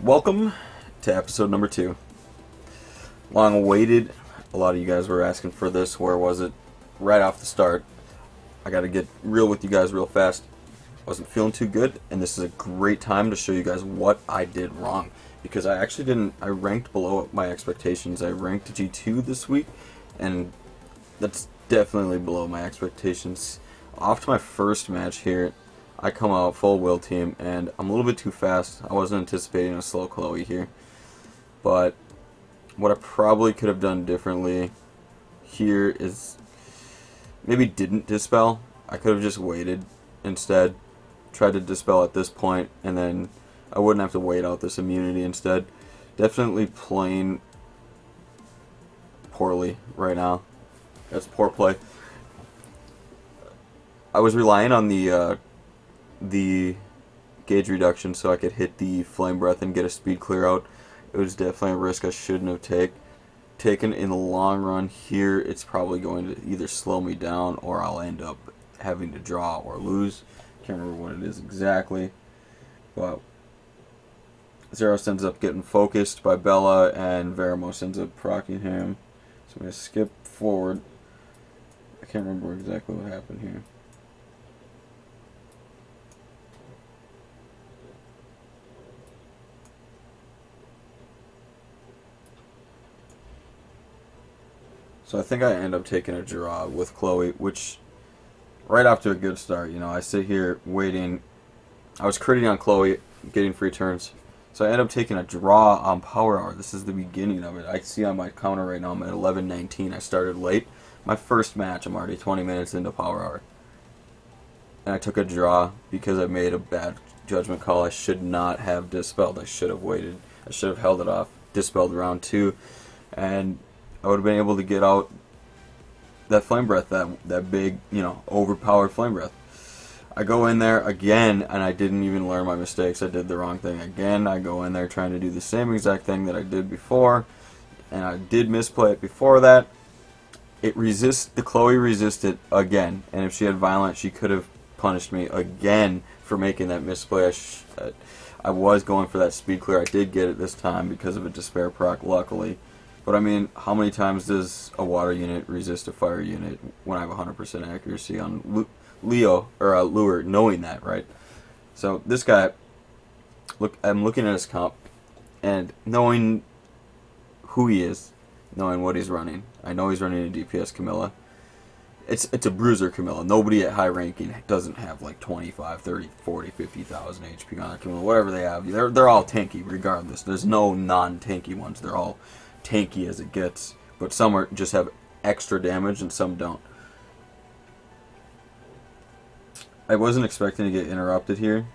Welcome to episode number 2. Long awaited. A lot of you guys were asking for this. Where was it? Right off the start. I gotta get real with you guys real fast. Wasn't feeling too good, and this is a great time to show you guys what I did wrong. Because I actually didn't, I ranked below my expectations. I ranked G2 this week, and that's definitely below my expectations. Off to my first match here, I come out full will team, and I'm a little bit too fast. I wasn't anticipating a slow Chloe here. But what I probably could have done differently here is maybe didn't dispel. I could have just waited instead. Tried to dispel at this point, and then I wouldn't have to wait out this immunity instead. Definitely playing poorly right now. That's poor play. I was relying on the gauge reduction so I could hit the flame breath and get a speed clear out. It was definitely a risk I shouldn't have taken in the long run. Here it's probably going to either slow me down or I'll end up having to draw or lose. Can't remember what it is exactly, but Zeros ends up getting focused by Bella and Veramos ends up proccing him. So I'm going to skip forward. I can't remember exactly what happened here. So I think I end up taking a draw with Chloe, which right off to a good start. You know, I sit here waiting. I was critting on Chloe, getting free turns. So I end up taking a draw on Power Hour. This is the beginning of it. I see on my counter right now I'm at 11:19. I started late. My first match, I'm already 20 minutes into Power Hour. And I took a draw because I made a bad judgment call. I should not have dispelled. I should have waited. I should have held it off. Dispelled round 2. And I would have been able to get out that flame breath, that big, overpowered flame breath. I go in there again, and I didn't even learn my mistakes. I did the wrong thing again. I go in there trying to do the same exact thing that I did before, and I did misplay it before that. The Chloe resisted again, and if she had violent, she could have punished me again for making that misplay. I was going for that speed clear. I did get it this time because of a despair proc, luckily. But I mean, how many times does a water unit resist a fire unit when I have 100% accuracy on Leo or Lure, knowing that, right? So this guy, I'm looking at his comp and knowing who he is, knowing what he's running. I know he's running a DPS Camilla. It's a bruiser Camilla. Nobody at high ranking doesn't have like 25, 30, 40, 50,000 HP on a Camilla. Whatever they have, they're all tanky regardless. There's no non-tanky ones. They're all tanky as it gets, but some just have extra damage and some don't. I wasn't expecting to get interrupted here,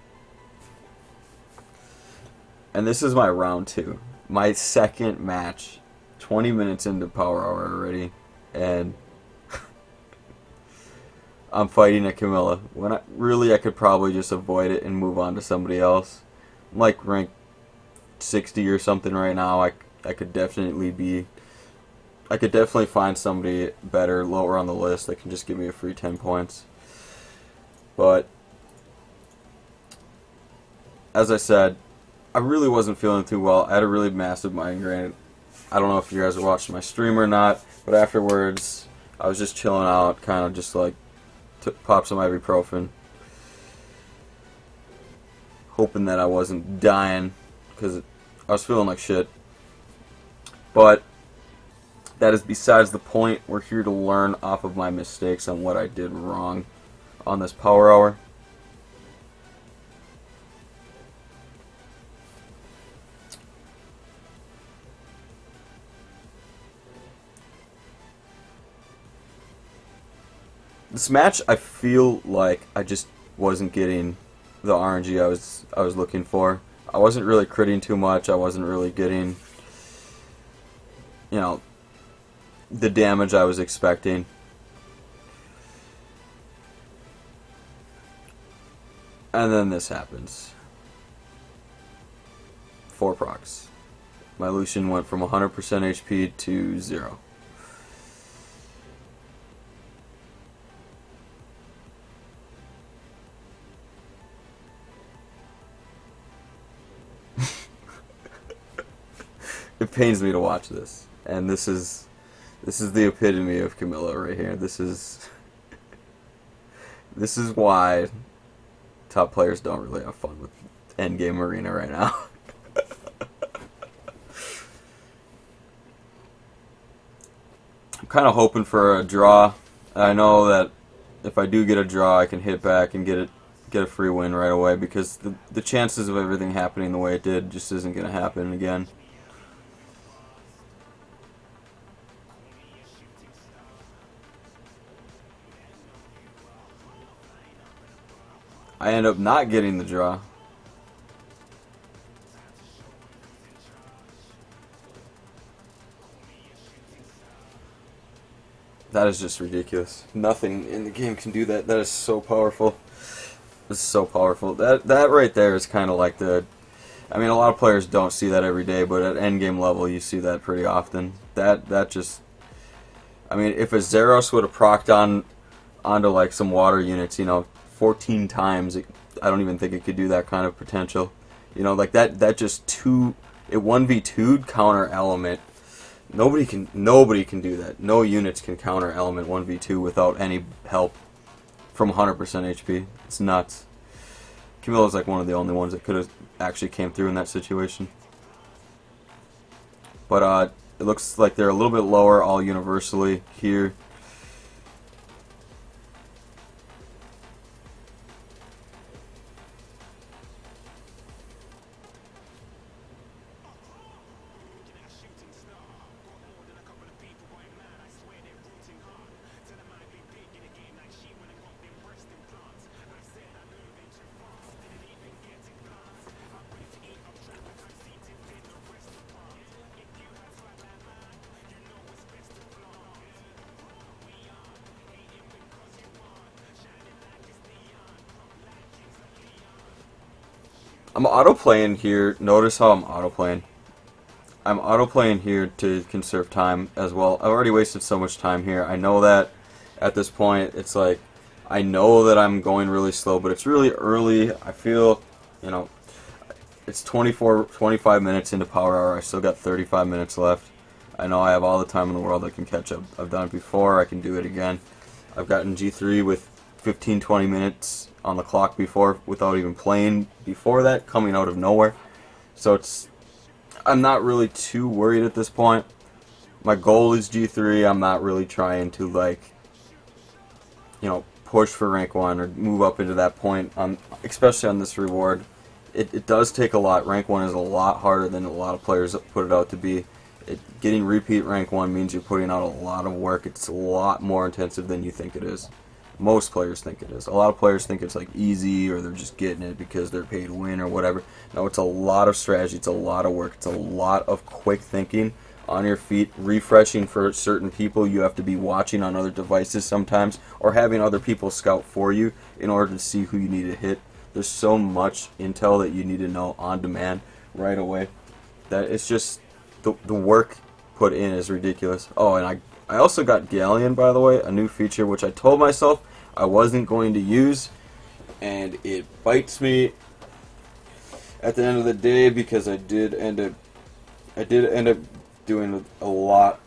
and this is my round 2, my second match, 20 minutes into Power Hour already, and I'm fighting a Camilla when I could probably just avoid it and move on to somebody else. I'm like rank 60 or something right now. I could definitely find somebody better, lower on the list that can just give me a free 10 points. But, as I said, I really wasn't feeling too well. I had a really massive migraine. I don't know if you guys are watching my stream or not, but afterwards, I was just chilling out, kind of just like, popped some ibuprofen. Hoping that I wasn't dying, because I was feeling like shit. But that is besides the point. We're here to learn off of my mistakes on what I did wrong on this Power Hour. This match, I feel like I just wasn't getting the RNG I was looking for. I wasn't really critting too much. I wasn't really getting the damage I was expecting. And then this happens. 4 procs. My Lucian went from 100% HP to 0. it pains me to watch this, and this is the epitome of Camilla right here. This is why top players don't really have fun with endgame arena right now. I'm kind of hoping for a draw. I know that if I do get a draw, I can hit back and get a free win right away, because the chances of everything happening the way it did just isn't going to happen again. I end up not getting the draw. That is just ridiculous. Nothing in the game can do that. That is so powerful. This is so powerful. That right there is kind of like the... I mean, a lot of players don't see that every day, but at endgame level, you see that pretty often. That just... I mean, if a Zeros would have procced onto like some water units, 14 times, I don't even think it could do that kind of potential. Like that just it 1v2'd counter element. Nobody can do that. No units can counter element 1v2 without any help from 100% HP. It's nuts. Camilla's like one of the only ones that could have actually came through in that situation. But it looks like they're a little bit lower all universally here. I'm auto-playing here. Notice how I'm auto-playing. I'm auto-playing here to conserve time as well. I've already wasted so much time here. I know that at this point, it's like, I know that I'm going really slow, but it's really early. I feel, it's 25 minutes into Power Hour. I still got 35 minutes left. I know I have all the time in the world I can catch up. I've done it before. I can do it again. I've gotten G3 with 15-20 minutes on the clock before without even playing before that, coming out of nowhere. So I'm not really too worried at this point. My goal is G3. I'm not really trying to push for rank 1 or move up into that point, especially on this reward. It does take a lot. Rank 1 is a lot harder than a lot of players put it out to be. Getting repeat rank 1 means you're putting out a lot of work. It's a lot more intensive than you think it is. Most players think it is. A lot of players think it's like easy, or they're just getting it because they're paid to win or whatever. No, it's a lot of strategy. It's a lot of work. It's a lot of quick thinking on your feet, refreshing for certain people. You have to be watching on other devices sometimes, or having other people scout for you in order to see who you need to hit. There's so much intel that you need to know on demand right away that it's just the work put in is ridiculous. Oh, and I also got Galleon, by the way, a new feature which I told myself I wasn't going to use, and it bites me at the end of the day, because I did end up doing a lot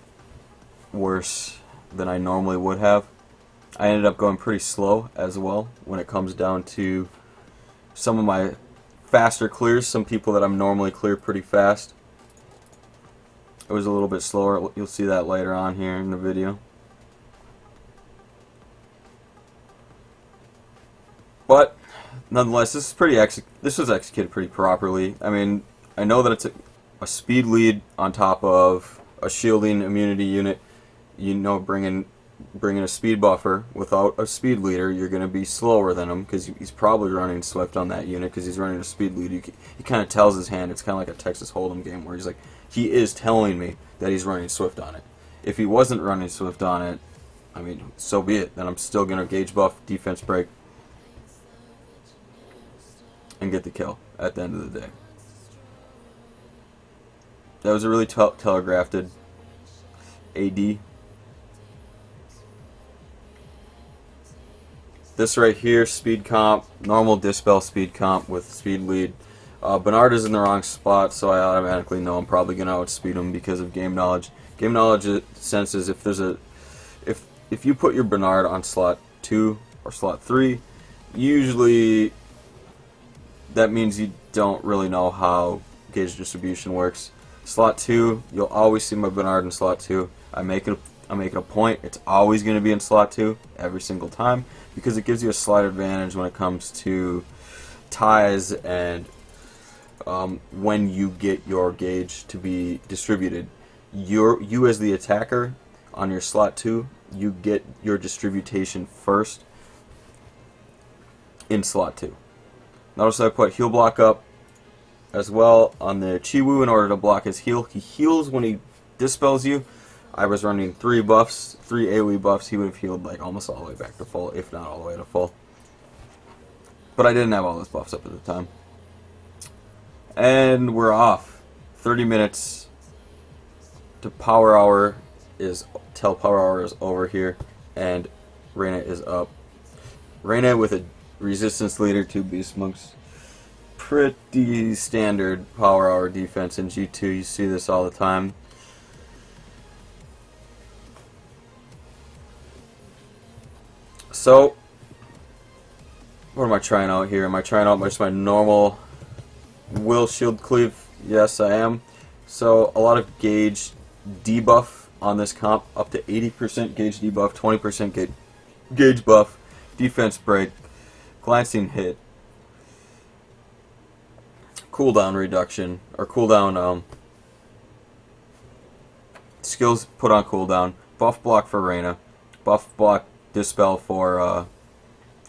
worse than I normally would have. I ended up going pretty slow as well when it comes down to some of my faster clears. Some people that I'm normally clear pretty fast, it was a little bit slower. You'll see that later on here in the video. But nonetheless, this was executed pretty properly. I mean, I know that it's a speed lead on top of a shielding immunity unit. Bringing a speed buffer without a speed leader, you're going to be slower than him, because he's probably running Swift on that unit because he's running a speed lead. He kind of tells his hand. It's kind of like a Texas Hold'em game where he's like, he is telling me that he's running Swift on it. If he wasn't running Swift on it, I mean, so be it. Then I'm still going to gauge buff, defense break, and get the kill at the end of the day. That was a really telegraphed AD. This right here, speed comp, normal dispel speed comp with speed lead. Bernard is in the wrong spot, so I automatically know I'm probably going to outspeed him because of game knowledge. Game knowledge senses if you put your Bernard on slot 2 or slot 3, usually that means you don't really know how gauge distribution works. Slot 2, you'll always see my Bernard in slot 2. I'm making a point. It's always going to be in slot 2 every single time because it gives you a slight advantage when it comes to ties and when you get your gauge to be distributed. You as the attacker on your slot 2, you get your distribution first in slot 2. Notice I put heal block up as well on the Chiwu in order to block his heal. He heals when he dispels you. I was running 3 buffs, 3 AoE buffs. He would have healed like almost all the way back to full, if not all the way to full. But I didn't have all those buffs up at the time. And we're off. 30 minutes to Power Hour till Power Hour is over here, and Reyna is up. Reyna with a resistance leader, 2 beast monks. Pretty standard Power Hour defense in G2. You see this all the time. So, what am I trying out here? Am I trying out just my normal will shield cleave? Yes, I am. So, a lot of gauge debuff on this comp, up to 80% gauge debuff, 20% gauge buff, defense break, glancing hit, cooldown reduction, or cooldown skills put on cooldown, buff block for Reyna, buff block dispel for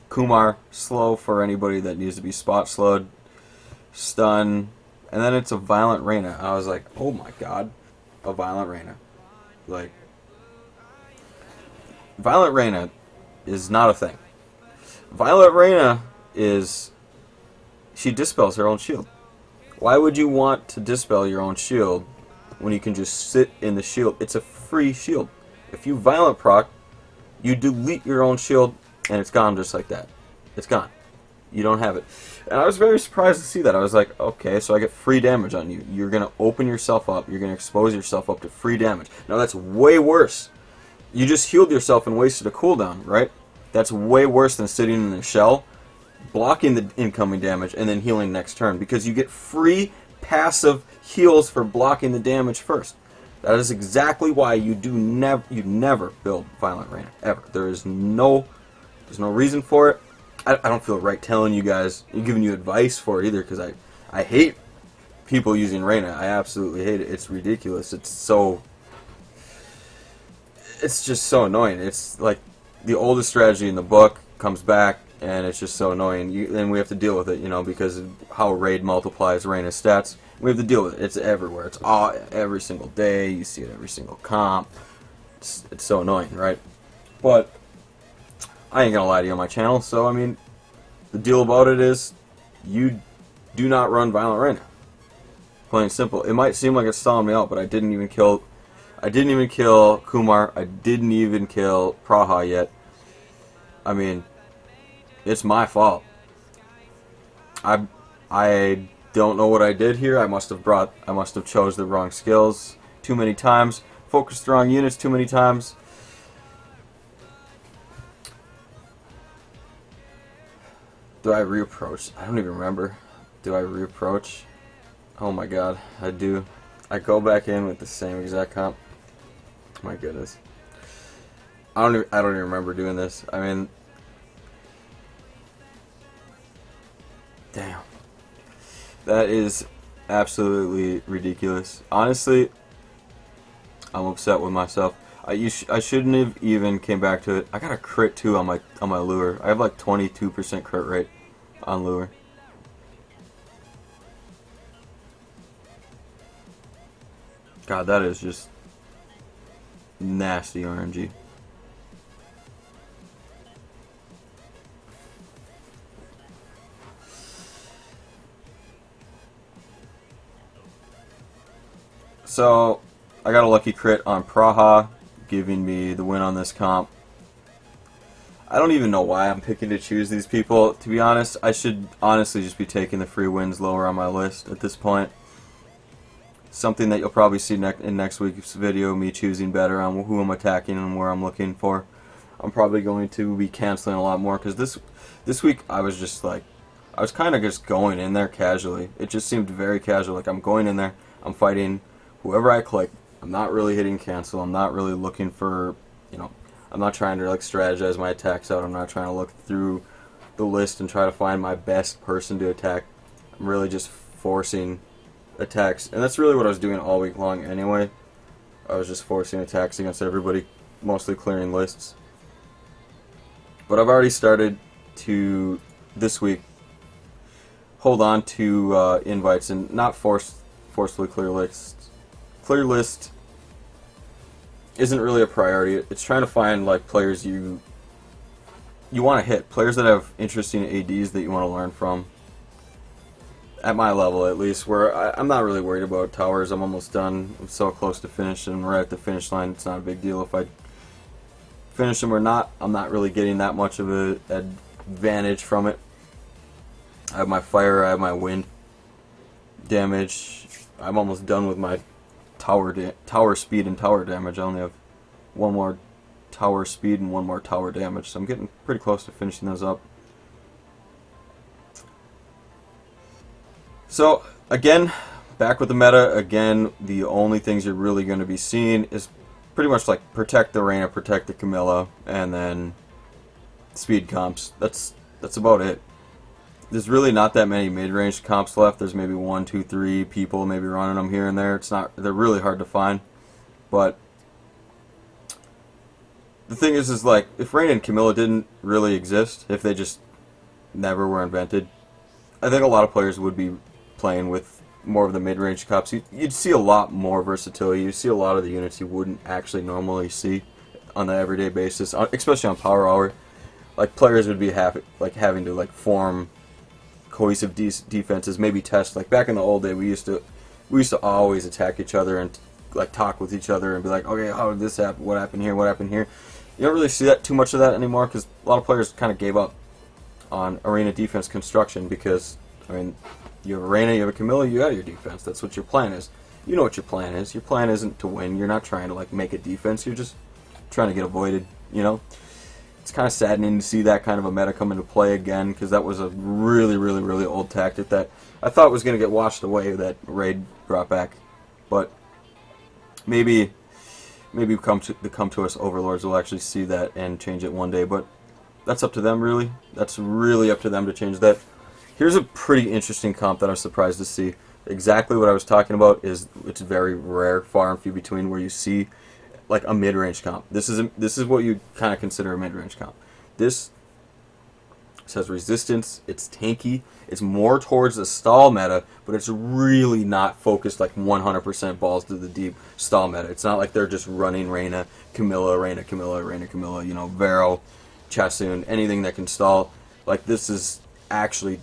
Kumar, slow for anybody that needs to be spot slowed, stun, and then it's a violent Reyna. I was like, oh my god, a violent Reyna. Like, violent Reyna is not a thing. Violent Reyna is, she dispels her own shield. Why would you want to dispel your own shield when you can just sit in the shield? It's a free shield. If you violent proc, you delete your own shield and it's gone just like that. It's gone. You don't have it. And I was very surprised to see that. I was like, okay, so I get free damage on you. You're going to open yourself up. You're going to expose yourself up to free damage. Now that's way worse. You just healed yourself and wasted a cooldown, right? That's way worse than sitting in the shell, blocking the incoming damage, and then healing next turn. Because you get free passive heals for blocking the damage first. That is exactly why you never build Violent Reyna, ever. There's no reason for it. I don't feel right telling you guys, giving you advice for it either, because I hate people using Reyna. I absolutely hate it. It's ridiculous. It's just so annoying. It's like the oldest strategy in the book comes back, and it's just so annoying. And we have to deal with it, you know, because of how Raid multiplies Reyna's stats. We have to deal with it. It's everywhere. It's every single day. You see it every single comp. It's so annoying, right? But I ain't gonna lie to you on my channel. So I mean, the deal about it is, you do not run Violent Reyna. Plain and simple. It might seem like it's stalling me out, but I didn't even kill Kumar. I didn't even kill Praha yet. I mean, it's my fault. I don't know what I did here. I must have chose the wrong skills too many times. Focused the wrong units too many times. Do I reapproach? I don't even remember. Do I reapproach? Oh my god, I do. I go back in with the same exact comp. My goodness. I don't even remember doing this. I mean, damn. That is absolutely ridiculous. Honestly, I'm upset with myself. I shouldn't have even came back to it. I got a crit too on my lure. I have like 22% crit rate on lure. God, that is just nasty RNG. So, I got a lucky crit on Praha, giving me the win on this comp. I don't even know why I'm picking to choose these people. To be honest, I should honestly just be taking the free wins lower on my list at this point. Something that you'll probably see in next week's video, me choosing better on who I'm attacking and where I'm looking for. I'm probably going to be canceling a lot more because this week I was just like, I was kind of just going in there casually. It just seemed very casual. Like I'm going in there, I'm fighting whoever I click. I'm not really hitting cancel. I'm not really looking for, I'm not trying to like strategize my attacks out. I'm not trying to look through the list and try to find my best person to attack. I'm really just forcing attacks, and that's really what I was doing all week long anyway. I was just forcing attacks against everybody, mostly clearing lists. But I've already started to, this week, hold on to invites and not forcefully clear lists. Clear list isn't really a priority. It's trying to find like players you want to hit, players that have interesting ADs that you want to learn from. At my level, at least, where I'm not really worried about towers. I'm almost done. I'm so close to finish, and we're at the finish line. It's not a big deal if I finish them or not. I'm not really getting that much of an advantage from it. I have my fire, I have my wind damage. I'm almost done with my tower speed and tower damage. I only have one more tower speed and one more tower damage, so I'm getting pretty close to finishing those up. So, again, back with the meta. Again, the only things you're really going to be seeing is pretty much like protect the Reyna, protect the Camilla, and then speed comps. That's about it. There's really not that many mid-range comps left. There's maybe 1, 2, 3 people maybe running them here and there. They're really hard to find. But the thing is like, if Reyna and Camilla didn't really exist, if they just never were invented, I think a lot of players would be playing with more of the mid-range comps. You'd see a lot more versatility. You'd see a lot of the units you wouldn't actually normally see on the everyday basis, especially on Power Hour. Like players would be having to like form cohesive defenses, maybe test. Like back in the old day, we used to always attack each other and like talk with each other and be like, okay, how did this happen? What happened here? What happened here? You don't really see that too much of that anymore because a lot of players kind of gave up on arena defense construction because, I mean, you have a Reyna, you have a Camilla, you got your defense. That's what your plan is. You know what your plan is. Your plan isn't to win. You're not trying to like make a defense. You're just trying to get avoided, It's kind of saddening to see that kind of a meta come into play again because that was a really, really, really old tactic that I thought was going to get washed away that Raid brought back. But maybe come to us overlords will actually see that and change it one day. But that's up to them, really. That's really up to them to change that. Here's a pretty interesting comp that I was surprised to see. Exactly what I was talking about is it's very rare, far and few between, where you see like a mid-range comp. This is what you kind of consider a mid-range comp. This has resistance. It's tanky. It's more towards the stall meta, but it's really not focused like 100% balls to the deep stall meta. It's not like they're just running Reyna, Camilla, Reyna, Camilla, Reyna, Camilla. Vero, Chasun, anything that can stall. Like this is actually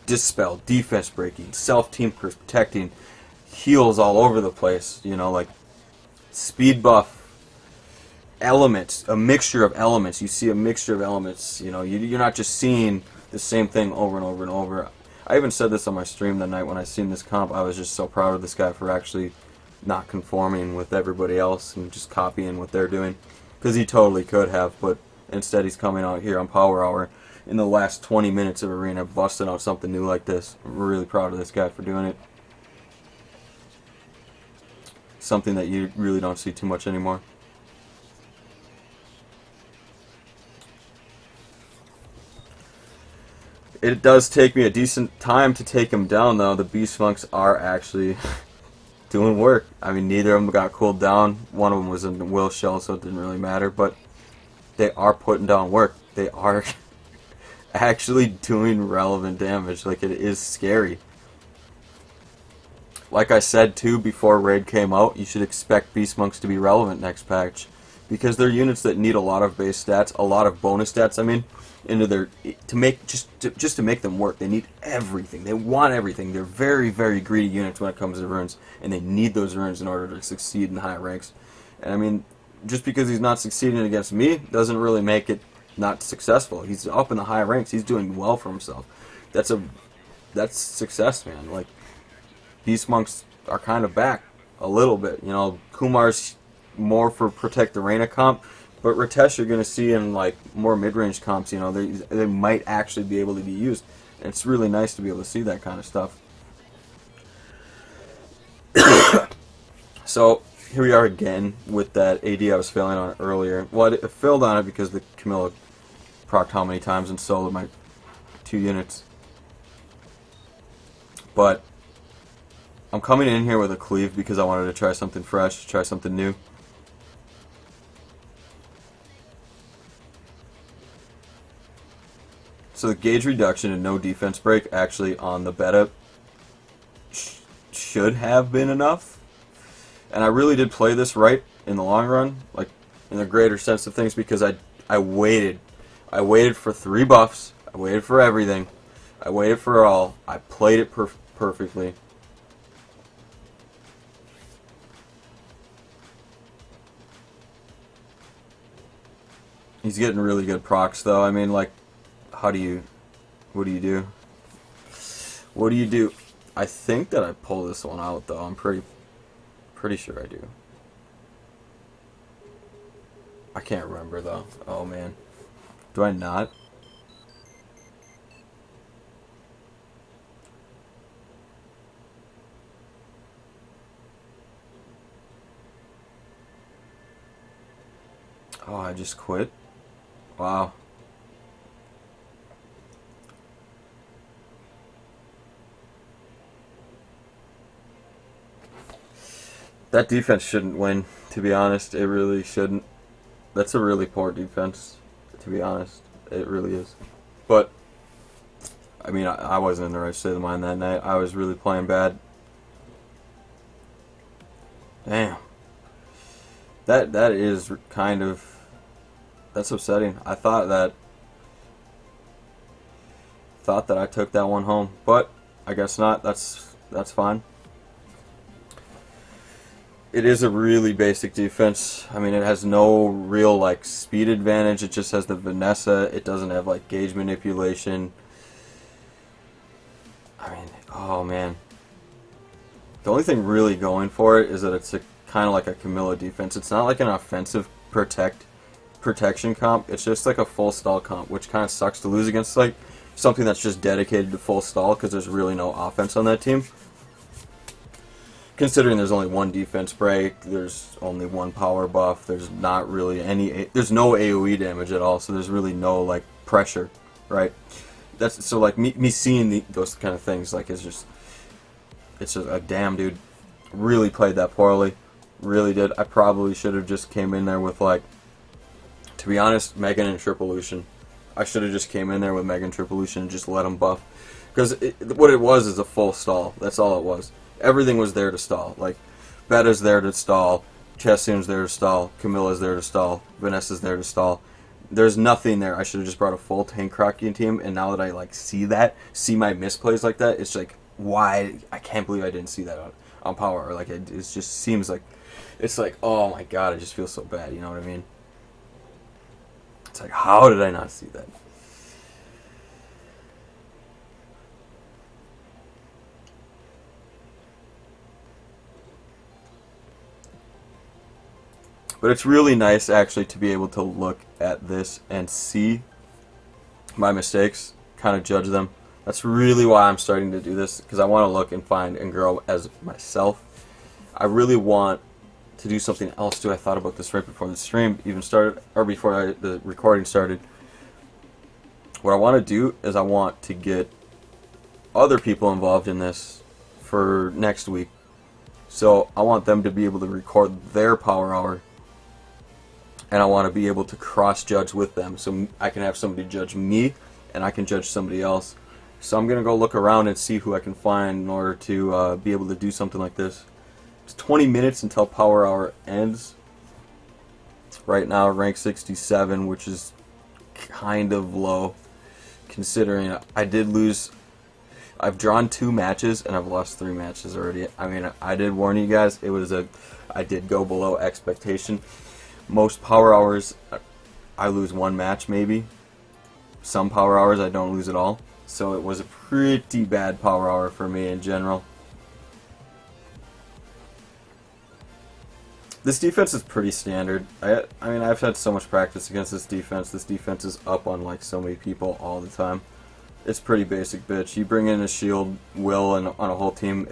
dispel, defense breaking, self-team protecting, heals all over the place, like speed buff, elements, a mixture of elements. You see a mixture of elements, you're not just seeing the same thing over and over and over. I even said this on my stream that night when I seen this comp. I was just so proud of this guy for actually not conforming with everybody else and just copying what they're doing, because he totally could have, but instead he's coming out here on Power Hour in the last 20 minutes of Arena, busting out something new like this. I'm really proud of this guy for doing it. Something that you really don't see too much anymore. It does take me a decent time to take him down, though. The Beast Monks are actually doing work. I mean, neither of them got cooled down. One of them was in the will shell, so it didn't really matter, but they are putting down work. They are actually doing relevant damage. Like, it is scary. Like I said too before Raid came out, you should expect Beast Monks to be relevant next patch, because they're units that need a lot of base stats, a lot of bonus stats. I mean, into their to make them work. They need everything. They want everything. They're very, very greedy units when it comes to runes, and they need those runes in order to succeed in high ranks. And I mean, just because he's not succeeding against me doesn't really make it not successful. He's up in the high ranks. He's doing well for himself. That's success, man. Like, Beast Monks are kind of back a little bit. You know, Kumar's more for Protect the Reina comp, but Ritesh you're going to see in, like, more mid-range comps. You know, they might actually be able to be used. And it's really nice to be able to see that kind of stuff. So, here we are again with that AD I was failing on earlier. Well, I failed on it because the Camilla procced how many times and soloed my 2 units. But I'm coming in here with a cleave because I wanted to try something fresh, try something new. So the gauge reduction and no defense break actually on the beta should have been enough. And I really did play this right in the long run, like in the greater sense of things, because I waited. I waited for 3 buffs. I waited for everything. I waited for all. I played it perfectly. He's getting really good procs, though. I mean, like, what do you do? What do you do? I think that I pull this one out, though. I'm pretty sure I do. I can't remember, though. Oh, man. Do I not? Oh, I just quit? Wow. That defense shouldn't win, to be honest. It really shouldn't. That's a really poor defense, to be honest. It really is. But, I mean, I wasn't in the right state of mind that night. I was really playing bad. Damn. That is kind of... That's upsetting. I thought that I took that one home, but I guess not. That's fine. It is a really basic defense. I mean, it has no real, like, speed advantage. It just has the Vanessa. It doesn't have, like, gauge manipulation. I mean, oh, man. The only thing really going for it is that it's kind of like a Camilla defense. It's not like an offensive protection comp. It's just like a full stall comp, which kind of sucks to lose against, like, something that's just dedicated to full stall, because there's really no offense on that team. Considering there's only 1 defense break, there's only 1 power buff, there's not really there's no AoE damage at all, so there's really no, like, pressure, right? That's so, like, me seeing those kind of things, like, it's just a damn, dude. Really played that poorly, really did. I probably should have just came in there with, like, to be honest, Megan and Tripolution. I should have just came in there with Megan Tripolution and just let them buff, because what it was is a full stall. That's all it was. Everything was there to stall. Like, Betta's there to stall, Chessoon's there to stall, Camilla's there to stall, Vanessa's there to stall. There's nothing there. I should have just brought a full tank Kraken team, and now that I, like, see my misplays like that, it's like, why? I can't believe I didn't see that on power. Or, like, it just seems like, it's like, oh my god, I just feel so bad, you know what I mean? It's like, how did I not see that? But it's really nice, actually, to be able to look at this and see my mistakes, kind of judge them. That's really why I'm starting to do this, because I want to look and find and grow as myself. I really want to do something else, too. I thought about this right before the stream even started, or before the recording started. What I want to do is I want to get other people involved in this for next week. So I want them to be able to record their power hour, and I want to be able to cross-judge with them. So I can have somebody judge me, and I can judge somebody else. So I'm going to go look around and see who I can find in order to be able to do something like this. It's 20 minutes until power hour ends. Right now, rank 67, which is kind of low, considering I did lose. I've drawn 2 matches, and I've lost 3 matches already. I mean, I did warn you guys. I did go below expectation. Most power hours I lose one match maybe. Some power hours I don't lose at all. So it was a pretty bad power hour for me in general. This defense is pretty standard. I mean, I've had so much practice against this defense. This defense is up on like so many people all the time. It's pretty basic, bitch. You bring in a shield, will, and on a whole team,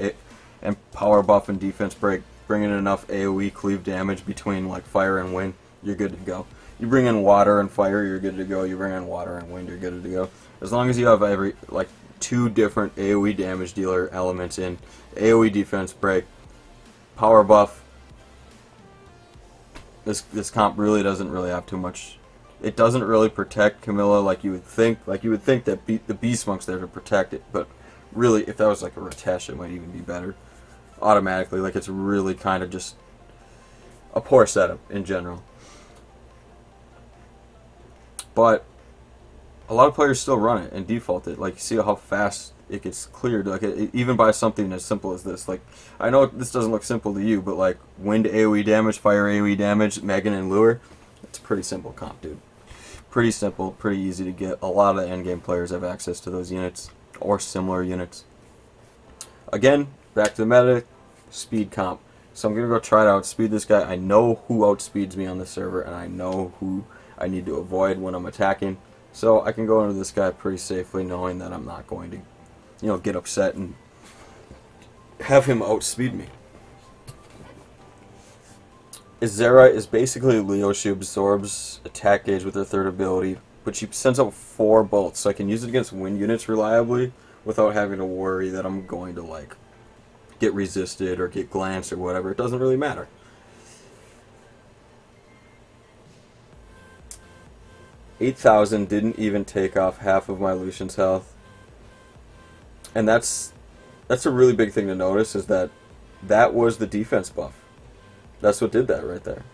and power buff and defense break, bring in enough AoE cleave damage between like fire and wind, you're good to go. You bring in water and fire, you're good to go. You bring in water and wind, you're good to go. As long as you have every like 2 different AoE damage dealer elements in AoE defense break, power buff. This comp really doesn't really have too much. It doesn't really protect Camilla like you would think. Like you would think that the Beast Monk's there to protect it, but really, if that was like a Ratesh, it might even be better. Automatically, like it's really kind of just a poor setup in general. But a lot of players still run it and default it. Like you see how fast it gets cleared. Like even by something as simple as this. Like I know this doesn't look simple to you, but like wind AoE damage, fire AoE damage, Megan and Lure, it's a pretty simple comp, dude. Pretty simple, pretty easy to get. A lot of the endgame players have access to those units or similar units. Again, back to the meta, speed comp. So I'm gonna go try to outspeed this guy. I know who outspeeds me on the server, and I know who I need to avoid when I'm attacking. So I can go into this guy pretty safely, knowing that I'm not going to, you know, get upset and have him outspeed me. Izera is basically Leo. She absorbs attack gauge with her third ability, but she sends out 4 bolts, so I can use it against wind units reliably without having to worry that I'm going to like get resisted or get glanced or whatever. It doesn't really matter. $8,000 didn't even take off half of my Lucian's health. And that's a really big thing to notice, is that was the defense buff. That's what did that right there.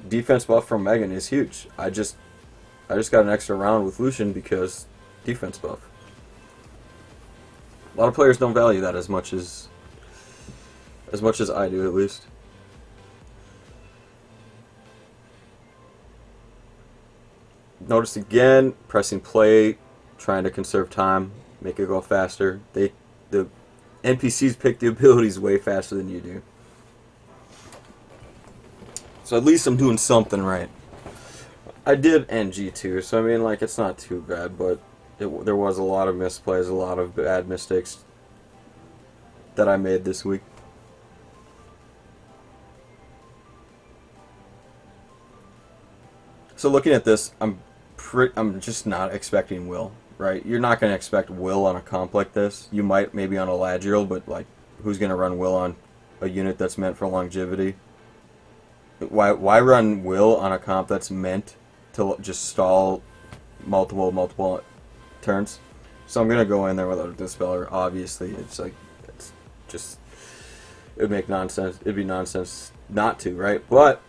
Defense buff from Megan is huge. I just got an extra round with Lucian because defense buff. A lot of players don't value that as much as I do, at least. Notice again, pressing play, trying to conserve time, make it go faster. The NPCs pick the abilities way faster than you do. So at least I'm doing something right. I did NG too, so I mean, like, it's not too bad, but there was a lot of misplays, a lot of bad mistakes that I made this week. So looking at this, I'm just not expecting Will, right? You're not going to expect Will on a comp like this. You might maybe on a Ladriel, but like, who's going to run Will on a unit that's meant for longevity? Why run Will on a comp that's meant to just stall multiple turns? So I'm going to go in there without a Dispeller. Obviously, it's just, it would make nonsense. It'd be nonsense not to, right? But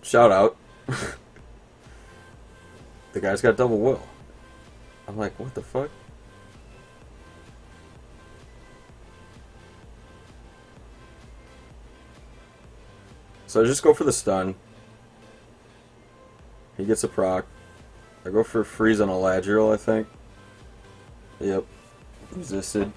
shout out. The guy's got double will. I'm like, what the fuck? So I just go for the stun. He gets a proc. I go for freeze on a Ladriel, I think. Yep. Resisted.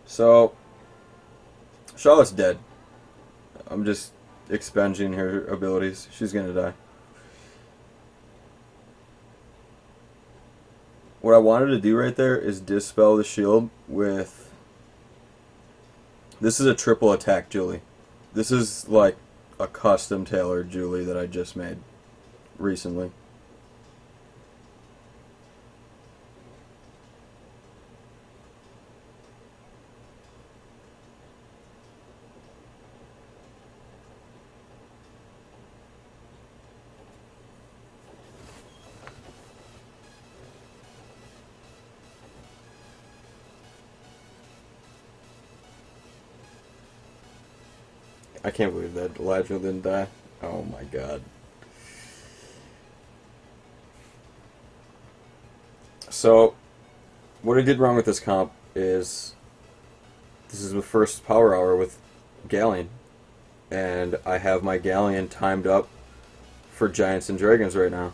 So, Charlotte's dead. I'm just expunging her abilities. She's gonna die. What I wanted to do right there is dispel the shield with... This is a triple attack Julie. This is like a custom tailored Julie that I just made recently. I can't believe that Elijah didn't die. Oh my god. So, what I did wrong with this comp is this is the first power hour with Galleon, and I have my Galleon timed up for Giants and Dragons right now.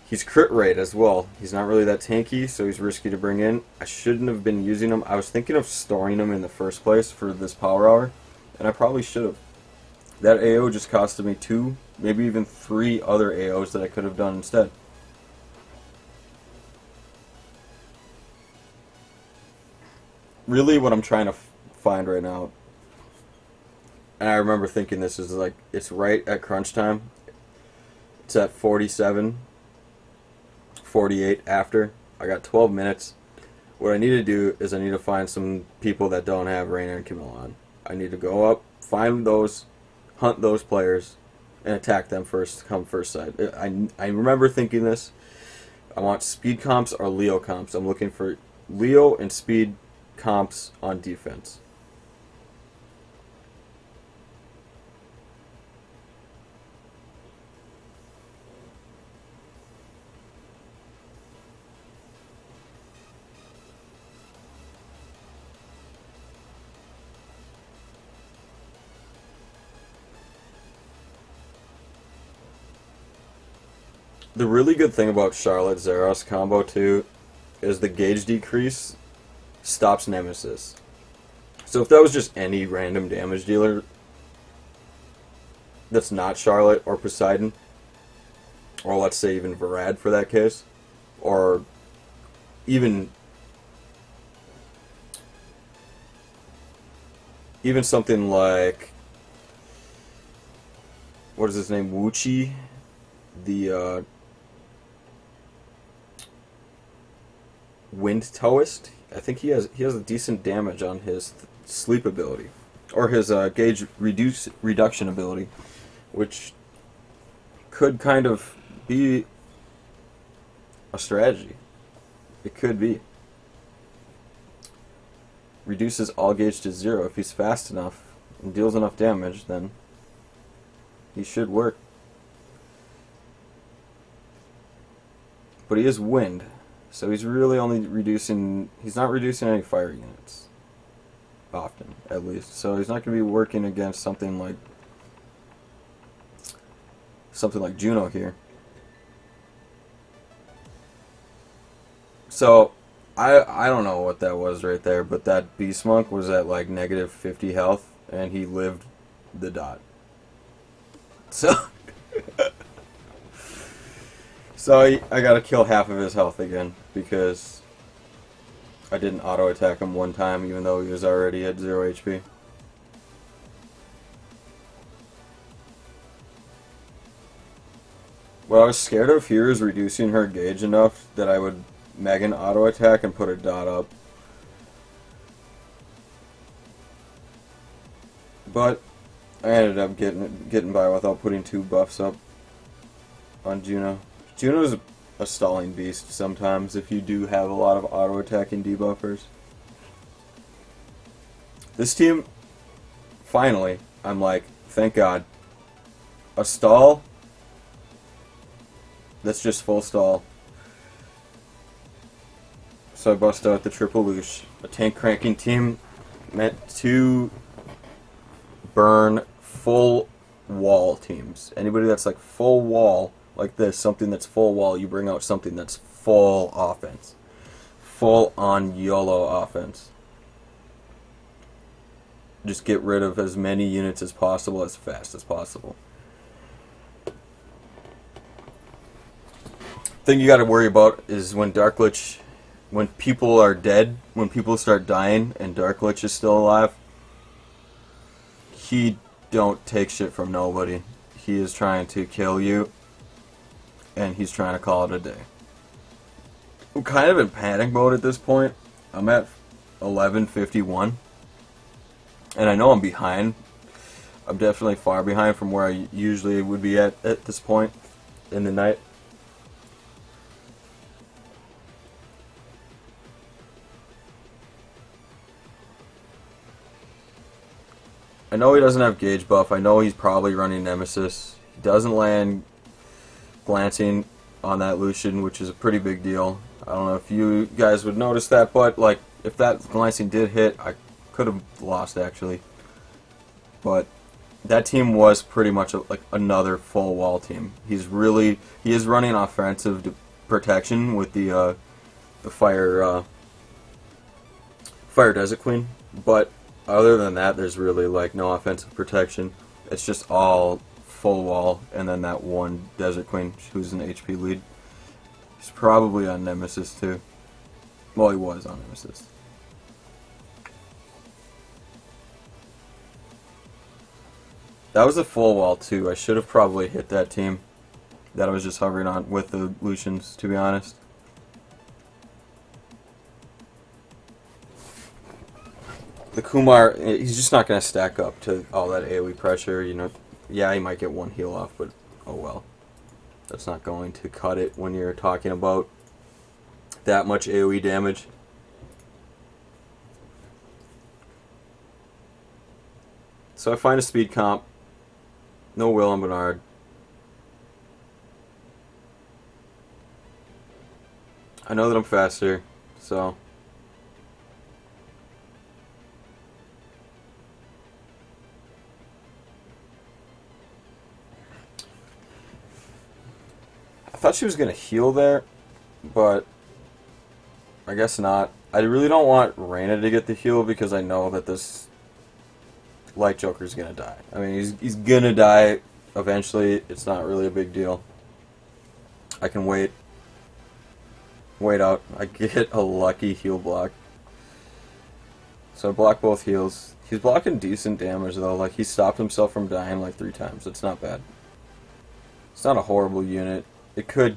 He's crit rate as well. He's not really that tanky, so he's risky to bring in. I shouldn't have been using him. I was thinking of storing him in the first place for this power hour, and I probably should have. That AO just costed me 2, maybe even 3 other AOs that I could have done instead. Really what I'm trying to find right now, and I remember thinking this is like, it's right at crunch time. It's at 47, 48 after. I got 12 minutes. What I need to do is I need to find some people that don't have Rainer and Camille on. I need to go up, find those, hunt those players, and attack them first, come first side. I remember thinking this. I want speed comps or Leo comps. I'm looking for Leo and speed comps on defense. The really good thing about Charlotte Zeros combo too is the gauge decrease stops Nemesis. So if that was just any random damage dealer that's not Charlotte or Poseidon, or let's say even Varad for that case, or even something like, what is his name, Wuchi, the Wind Toast. I think he has a decent damage on his sleep ability, or his gauge reduction ability, which could kind of be a strategy. It could be. Reduces all gauge to 0. If he's fast enough and deals enough damage, then he should work. But he is wind, so he's really only reducing... He's not reducing any fire units. Often, at least. So he's not going to be working against something like Juno here. So, I don't know what that was right there, but that Beast Monk was at like negative 50 health, and he lived the dot. So... So I gotta kill half of his health again, because I didn't auto-attack him one time, even though he was already at 0 HP. What I was scared of here is reducing her gauge enough that I would Megan auto-attack and put a dot up. But I ended up getting by without putting 2 buffs up on Juno. Juno's a stalling beast sometimes if you do have a lot of auto-attacking debuffers. This team, finally, I'm like, thank God. A stall that's just full stall. So I bust out the triple loosh. A tank cranking team meant to burn full wall teams. Anybody that's like full wall, like this, something that's full wall, you bring out something that's full offense. Full on YOLO offense. Just get rid of as many units as possible, as fast as possible. Thing you gotta worry about is when Darklich, when people are dead, when people start dying and Darklich is still alive, he don't take shit from nobody. He is trying to kill you, and he's trying to call it a day. I'm kind of in panic mode at this point. I'm at 11:51, and I know I'm behind. I'm definitely far behind from where I usually would be at this point in the night. I know he doesn't have gauge buff. I know he's probably running Nemesis. He doesn't land glancing. on that Lucian, which is a pretty big deal. I don't know if you guys would notice that, but like if that Glycine did hit, I could have lost actually. But that team was pretty much like another full wall team. He is running offensive protection with the fire Desert Queen, but other than that, there's really like no offensive protection. It's just all full wall, and then that one Desert Queen who's an HP lead. He's probably on Nemesis too. Well, he was on Nemesis. That was a full wall too. I should have probably hit that team that I was just hovering on with the Lucians, to be honest. The Kumar, he's just not going to stack up to all that AoE pressure, you know. Yeah, he might get one heal off, but oh well. That's not going to cut it when you're talking about that much AoE damage. So I find a speed comp. No Will on Bernard. I know that I'm faster, so... I thought she was going to heal there, but I guess not. I really don't want Reyna to get the heal because I know that this Light Joker's going to die. I mean, he's going to die eventually. It's not really a big deal. I can wait out. I get a lucky heal block. So I block both heals. He's blocking decent damage though. Like, he stopped himself from dying like 3 times. It's not bad. It's not a horrible unit. It could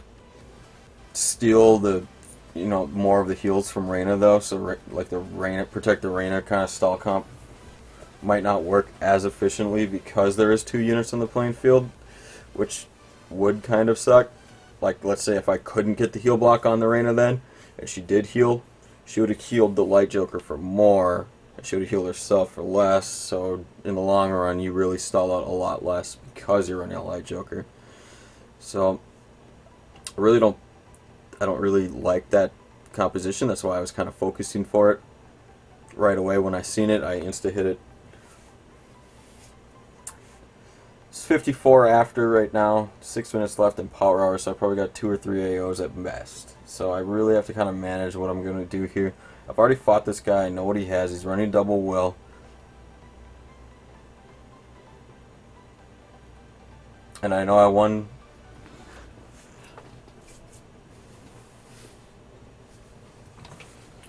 steal the, you know, more of the heals from Reyna though, so like the Reyna, protect the Reyna kind of stall comp might not work as efficiently because there is 2 units on the playing field, which would kind of suck. Like, let's say if I couldn't get the heal block on the Reyna then, and she did heal, she would have healed the Light Joker for more, and she would have healed herself for less, so in the long run you really stall out a lot less because you're running a Light Joker. So I don't really like that composition. That's why I was kind of focusing for it right away. When I seen it, I insta hit it. It's 54 after right now, 6 minutes left in Power Hour, so I probably got 2 or 3 AOs at best. So I really have to kind of manage what I'm going to do here. I've already fought this guy. I know what he has. He's running double will. And I know I won.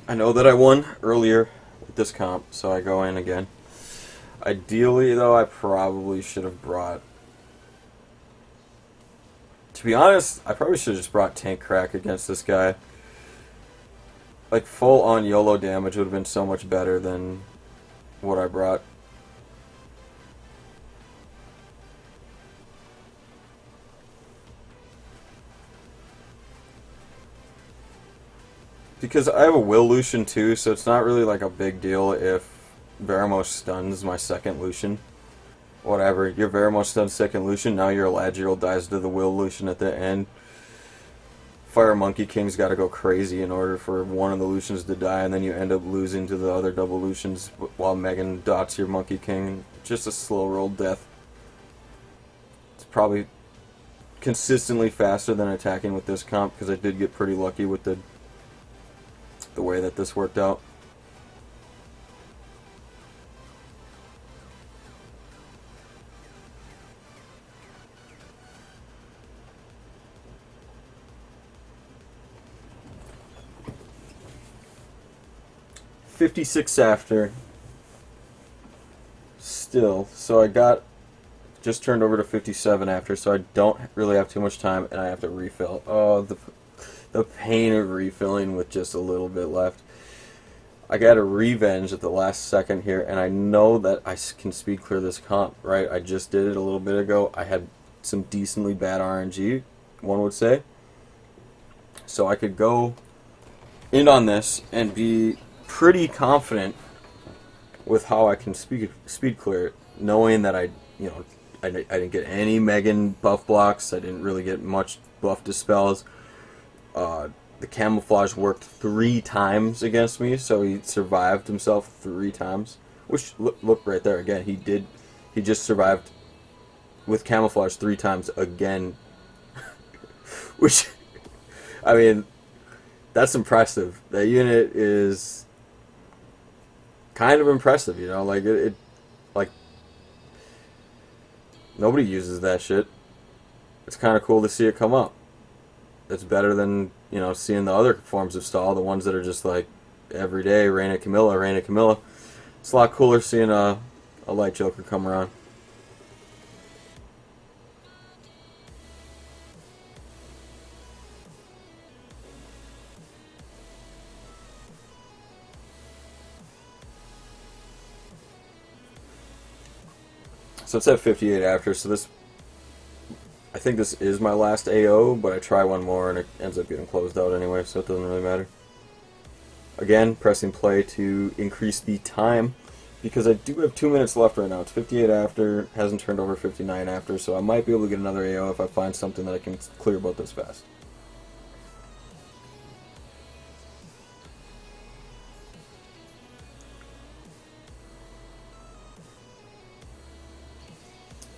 I know that I won earlier with this comp, so I go in again. Ideally, though, I probably should have brought... To be honest, I probably should have just brought Tank Crack against this guy. Like, full-on YOLO damage would have been so much better than what I brought. Because I have a Will Lucian too, so it's not really like a big deal if Veramos stuns my second Lucian. Whatever, your Veramos stuns second Lucian, now your Eladriel dies to the Will Lucian at the end. Fire Monkey King's gotta go crazy in order for one of the Lucians to die, and then you end up losing to the other double Lucians while Megan dots your Monkey King. Just a slow roll death. It's probably consistently faster than attacking with this comp, because I did get pretty lucky with the way that this worked out. $56 after. Still, so I got just turned over to 57 after, so I don't really have too much time, and I have to refill. Oh, the pain of refilling with just a little bit left. I got a revenge at the last second here, and I know that I can speed clear this comp, right? I just did it a little bit ago. I had some decently bad RNG, one would say. So I could go in on this and be pretty confident with how I can speed clear it, knowing that I didn't get any Megan buff blocks. I didn't really get much buff dispels. The camouflage worked 3 times against me, so he survived himself 3 times. Which, look right there again, he just survived with camouflage 3 times again. Which, I mean, that's impressive. That unit is kind of impressive, you know, like like nobody uses that shit. It's kind of cool to see it come up. It's better than, you know, seeing the other forms of stall, the ones that are just like every day, Reina Camilla, Reina Camilla. It's a lot cooler seeing a light joker come around. So it's at 58 after, so this, I think this is my last AO, but I try one more and it ends up getting closed out anyway, so it doesn't really matter. Again, pressing play to increase the time, because I do have 2 minutes left right now. It's 58 after, hasn't turned over 59 after, so I might be able to get another AO if I find something that I can clear about this fast.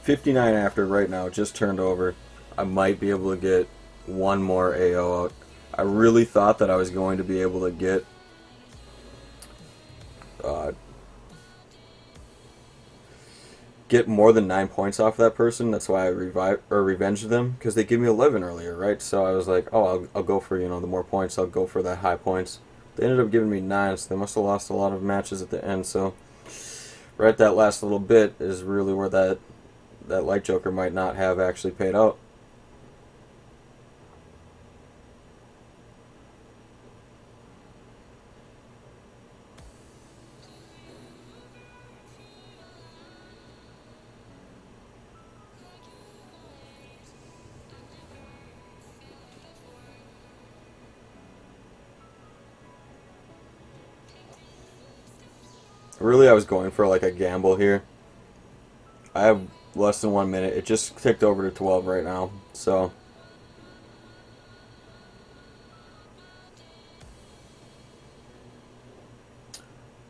$59 after right now, just turned over. I might be able to get one more AO out. I really thought that I was going to be able to get more than 9 points off that person. That's why I revenged them, because they gave me 11 earlier, right? So I was like, oh, I'll go for, you know, the more points. I'll go for that high points. They ended up giving me 9, so they must have lost a lot of matches at the end. So right, that last little bit is really where that light joker might not have actually paid out. Really, I was going for like a gamble here. I have less than 1 minute. It just ticked over to 12 right now, so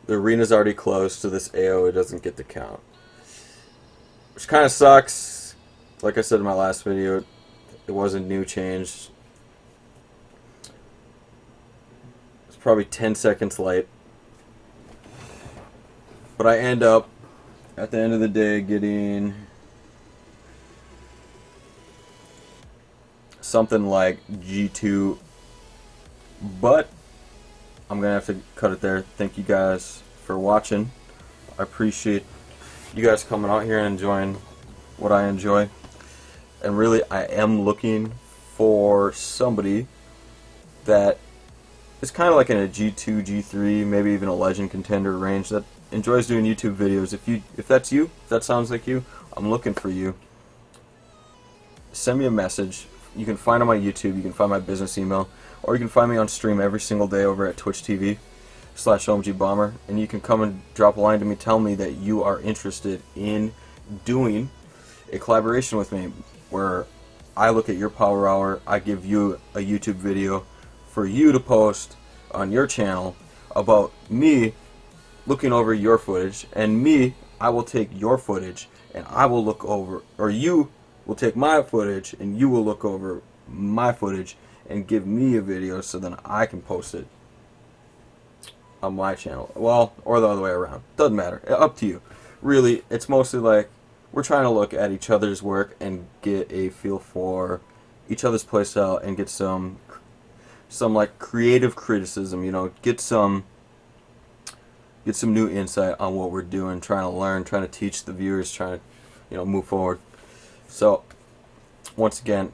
the arena's already closed, so this AO, it doesn't get to count, which kind of sucks. Like I said in my last video, it wasn't new change. It's probably 10 seconds late, but I end up at the end of the day getting something like G2, but I'm gonna have to cut it there. Thank you guys for watching. I appreciate you guys coming out here and enjoying what I enjoy, and really I am looking for somebody that is kind of like in a G2, G3, maybe even a legend contender range that enjoys doing YouTube videos. If that's you, if that sounds like you, I'm looking for you. Send me a message. You can find on my YouTube, you can find my business email, or you can find me on stream every single day over at Twitch TV/Omgbomber, and you can come and drop a line to me, tell me that you are interested in doing a collaboration with me, where I look at your power hour, I give you a YouTube video for you to post on your channel about me looking over your footage, and me, I will take your footage and I will look over, or you will take my footage and you will look over my footage and give me a video so then I can post it on my channel. Well, or the other way around. Doesn't matter. Up to you. Really, it's mostly like we're trying to look at each other's work and get a feel for each other's playstyle and get some like creative criticism, you know, get some new insight on what we're doing, trying to learn, trying to teach the viewers, trying to, you know, move forward. So, once again,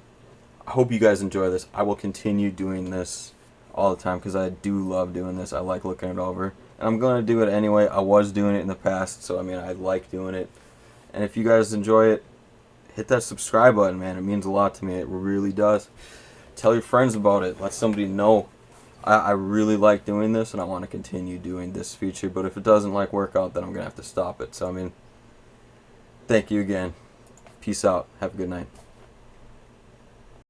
I hope you guys enjoy this. I will continue doing this all the time because I do love doing this. I like looking it over. And I'm going to do it anyway. I was doing it in the past, so I mean, I like doing it. And if you guys enjoy it, hit that subscribe button, man. It means a lot to me. It really does. Tell your friends about it. Let somebody know. I really like doing this, and I want to continue doing this feature. But if it doesn't like work out, then I'm going to have to stop it. So, I mean, thank you again. Peace out. Have a good night.